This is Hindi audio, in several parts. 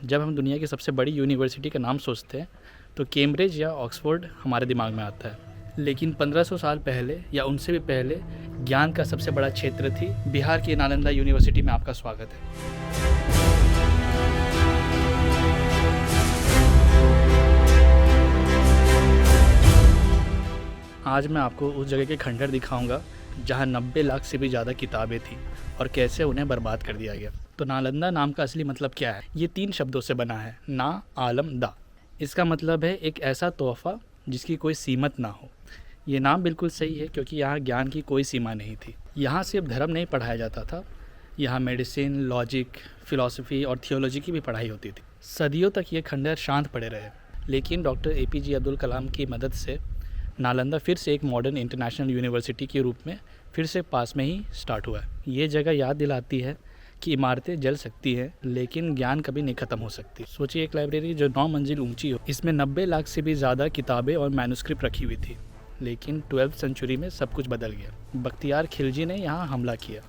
जब हम दुनिया की सबसे बड़ी यूनिवर्सिटी का नाम सोचते हैं तो कैम्ब्रिज या ऑक्सफोर्ड हमारे दिमाग में आता है। लेकिन 1500 साल पहले या उनसे भी पहले ज्ञान का सबसे बड़ा क्षेत्र थी बिहार की नालंदा यूनिवर्सिटी में। आपका स्वागत है। आज मैं आपको उस जगह के खंडहर दिखाऊंगा जहां 90 लाख से भी ज़्यादा किताबें थी और कैसे उन्हें बर्बाद कर दिया गया। तो नालंदा नाम का असली मतलब क्या है? ये 3 शब्दों से बना है, ना, आलम, दा। इसका मतलब है एक ऐसा तोहफ़ा जिसकी कोई सीमत ना हो। ये नाम बिल्कुल सही है क्योंकि यहाँ ज्ञान की कोई सीमा नहीं थी। यहाँ सिर्फ धर्म नहीं पढ़ाया जाता था, यहाँ मेडिसिन, लॉजिक, फ़िलॉसफी और थियोलॉजी की भी पढ़ाई होती थी। सदियों तक ये खंडहर शांत पड़े रहे, लेकिन डॉक्टर APJ अब्दुल कलाम की मदद से नालंदा फिर से एक मॉडर्न इंटरनेशनल यूनिवर्सिटी के रूप में फिर से पास में ही स्टार्ट हुआ है। ये जगह याद दिलाती है कि इमारतें जल सकती हैं लेकिन ज्ञान कभी नहीं ख़त्म हो सकती। सोचिए एक लाइब्रेरी जो 9 मंजिल ऊंची हो, इसमें 90 लाख से भी ज़्यादा किताबें और मैन्युस्क्रिप्ट रखी हुई थी। लेकिन 12वीं सेंचुरी में सब कुछ बदल गया। बख्तियार खिलजी ने यहाँ हमला किया।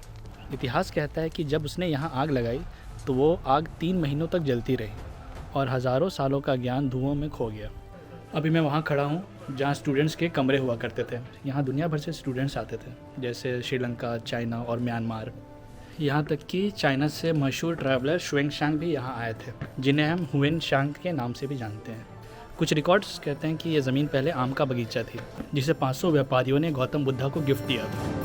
इतिहास कहता है कि जब उसने यहाँ आग लगाई तो वो आग 3 महीनों तक जलती रही और हज़ारों सालों का ज्ञान धुओं में खो गया। अभी मैं वहाँ खड़ा हूँ जहाँ स्टूडेंट्स के कमरे हुआ करते थे। यहाँ दुनिया भर से स्टूडेंट्स आते थे, जैसे श्रीलंका, चाइना और म्यांमार। यहाँ तक कि चाइना से मशहूर ट्रैवलर शुएंगशांग भी यहाँ आए थे, जिन्हें हम हुएन शांग के नाम से भी जानते हैं। कुछ रिकॉर्ड्स कहते हैं कि ये ज़मीन पहले आम का बगीचा थी, जिसे 500 व्यापारियों ने गौतम बुद्धा को गिफ्ट दिया था।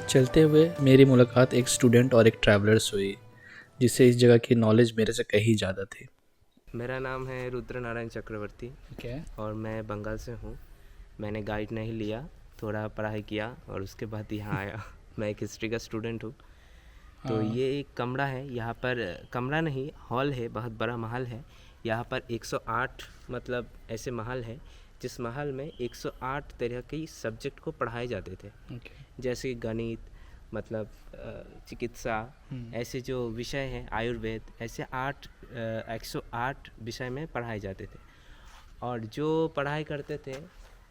चलते हुए मेरी मुलाकात एक स्टूडेंट और एक ट्रैवलर से हुई, जिससे इस जगह की नॉलेज मेरे से कहीं ज़्यादा थी। मेरा नाम है रुद्र नारायण चक्रवर्ती और मैं बंगाल से हूँ। मैंने गाइड नहीं लिया, थोड़ा पढ़ाई किया और उसके बाद यहाँ आया। मैं एक हिस्ट्री का स्टूडेंट हूँ। तो ये एक कमरा है, यहाँ पर कमरा नहीं हॉल है, बहुत बड़ा महल है। यहाँ पर 108 मतलब ऐसे महल है जिस महल में 108 तरह की सब्जेक्ट को पढ़ाए जाते थे। जैसे गणित, मतलब चिकित्सा, ऐसे जो विषय हैं, आयुर्वेद, ऐसे 108 विषय में पढ़ाए जाते थे। और जो पढ़ाई करते थे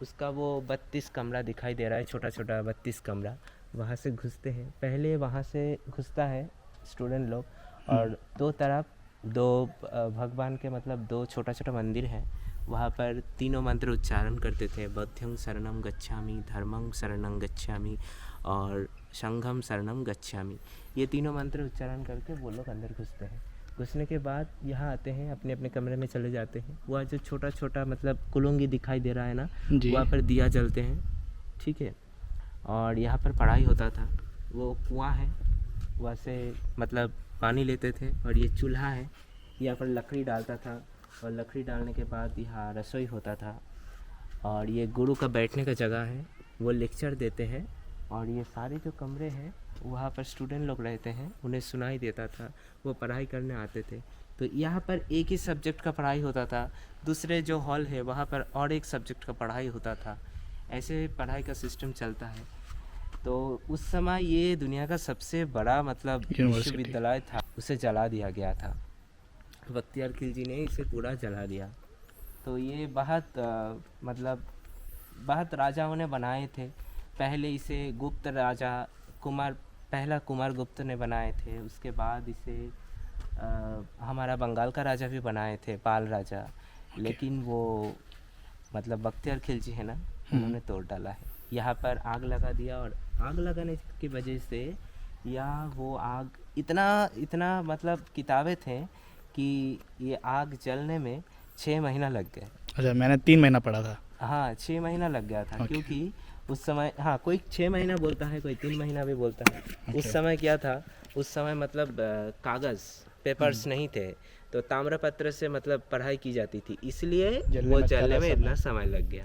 उसका वो 32 कमरा दिखाई दे रहा है, छोटा छोटा 32 कमरा। वहाँ से घुसते हैं, पहले वहाँ से घुसता है स्टूडेंट लोग, और दो तरफ दो भगवान के मतलब 2 छोटा छोटा मंदिर है। वहाँ पर तीनों मंत्र उच्चारण करते थे, बुद्धं शरणं गच्छामि, धर्मं शरणं गच्छामि और संघं शरणं गच्छामि। ये तीनों मंत्र उच्चारण करके वो लोग अंदर घुसते हैं। घुसने के बाद यहाँ आते हैं, अपने अपने कमरे में चले जाते हैं। वह जो छोटा छोटा मतलब कुलुंगी दिखाई दे रहा है ना, वहाँ पर दिया जलते हैं, ठीक है। और यहाँ पर पढ़ाई होता था। वो कुआँ है, वहाँ से मतलब पानी लेते थे। और ये चूल्हा है, यहाँ पर लकड़ी डालता था और लकड़ी डालने के बाद यहाँ रसोई होता था। और ये गुरु का बैठने का जगह है, वो लेक्चर देते हैं। और ये सारे जो कमरे हैं वहाँ पर स्टूडेंट लोग रहते हैं, उन्हें सुनाई देता था, वो पढ़ाई करने आते थे। तो यहाँ पर एक ही सब्जेक्ट का पढ़ाई होता था, दूसरे जो हॉल है वहाँ पर और एक सब्जेक्ट का पढ़ाई होता था। ऐसे पढ़ाई का सिस्टम चलता है। तो उस समय ये दुनिया का सबसे बड़ा मतलब विश्वविद्यालय था, उसे जला दिया गया था। बख्तियार खिलजी ने इसे पूरा जला दिया। तो ये बहुत मतलब बहुत राजाओं ने बनाए थे। पहले इसे गुप्त राजा पहला कुमार गुप्त ने बनाए थे। उसके बाद इसे हमारा बंगाल का राजा भी बनाए थे, पाल राजा। लेकिन वो मतलब बख्तियार खिलजी है ना, उन्होंने तोड़ डाला है। यहाँ पर आग लगा दिया और आग लगाने की वजह से वो आग इतना मतलब किताबें थे कि ये आग जलने में 6 महीना लग गए। अच्छा, मैंने 3 महीना पढ़ा था। हाँ, 6 महीना लग गया था। क्योंकि उस समय, हाँ, कोई 6 महीना बोलता है, कोई 3 महीना भी बोलता है। उस समय क्या था, उस समय मतलब कागज़ पेपर्स नहीं थे, तो ताम्रपत्र से मतलब पढ़ाई की जाती थी, इसलिए वो जलने में इतना समय लग गया।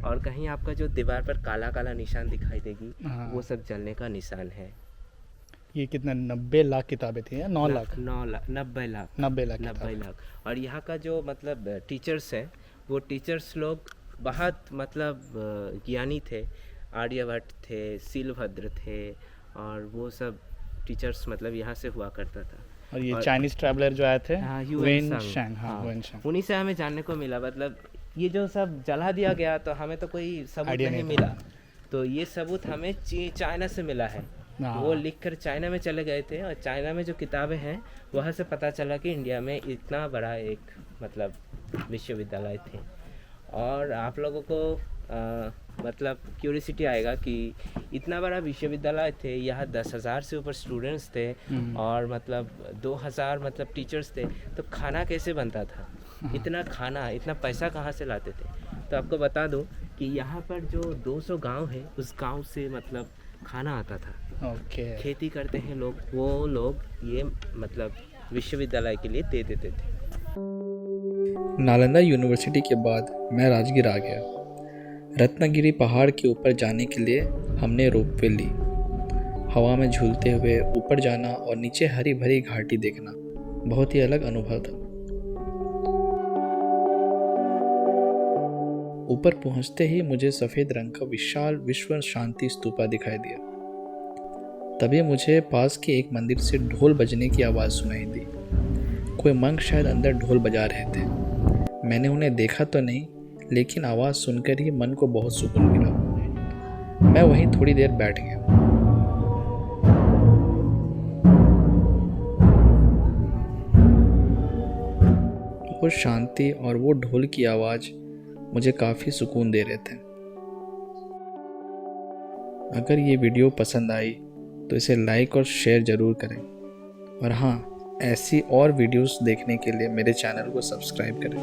और कहीं आपका जो दीवार पर काला काला निशान दिखाई देगी, वो सब जलने का निशान है। ये कितना 90 लाख किताबें थी या 9 लाख? 90 लाख। और यहाँ का जो मतलब टीचर्स हैं, वो टीचर्स लोग बहुत मतलब ज्ञानी थे। आर्यभट्ट थे, शीलभद्र थे, और वो सब टीचर्स मतलब यहाँ से हुआ करता था। और ये चाइनीज़ ट्रैवलर जो आए थे, हाँ, वेन शैंग, हाँ वेन शैंग, उन्हीं से हमें जानने को मिला। मतलब ये जो सब जला दिया गया तो हमें तो कोई सबूत आइडिया नहीं नहीं था। मिला, तो ये सबूत हमें चाइना से मिला है। हाँ। वो लिखकर चाइना में चले गए थे और चाइना में जो किताबें हैं वहाँ से पता चला कि इंडिया में इतना बड़ा एक मतलब विश्वविद्यालय थे। और आप लोगों को मतलब क्यूरियोसिटी आएगा कि इतना बड़ा विश्वविद्यालय थे, यहाँ 10,000 से ऊपर स्टूडेंट्स थे और मतलब 2,000 मतलब टीचर्स थे, तो खाना कैसे बनता था? इतना खाना, इतना पैसा कहाँ से लाते थे? तो आपको बता दूं कि यहाँ पर जो 200 गांव है, उस गांव से मतलब खाना आता था। ओके। खेती करते हैं लोग, वो लोग ये मतलब विश्वविद्यालय के लिए दे देते थे। नालंदा यूनिवर्सिटी के बाद मैं राजगीर आ गया। रत्नागिरी पहाड़ के ऊपर जाने के लिए हमने रोपवे ली। हवा में झूलते हुए ऊपर जाना और नीचे हरी भरी घाटी देखना बहुत ही अलग अनुभव था। ऊपर पहुंचते ही मुझे सफ़ेद रंग का विशाल विश्व शांति स्तूपा दिखाई दिया। तभी मुझे पास के एक मंदिर से ढोल बजने की आवाज़ सुनाई दी। कोई मंक शायद अंदर ढोल बजा रहे थे। मैंने उन्हें देखा तो नहीं, लेकिन आवाज़ सुनकर ही मन को बहुत सुकून मिला। मैं वहीं थोड़ी देर बैठ गया। वो शांति और वो ढोल की आवाज़ मुझे काफ़ी सुकून दे रहे थे। अगर ये वीडियो पसंद आई तो इसे लाइक और शेयर ज़रूर करें। और हाँ, ऐसी और वीडियोस देखने के लिए मेरे चैनल को सब्सक्राइब करें।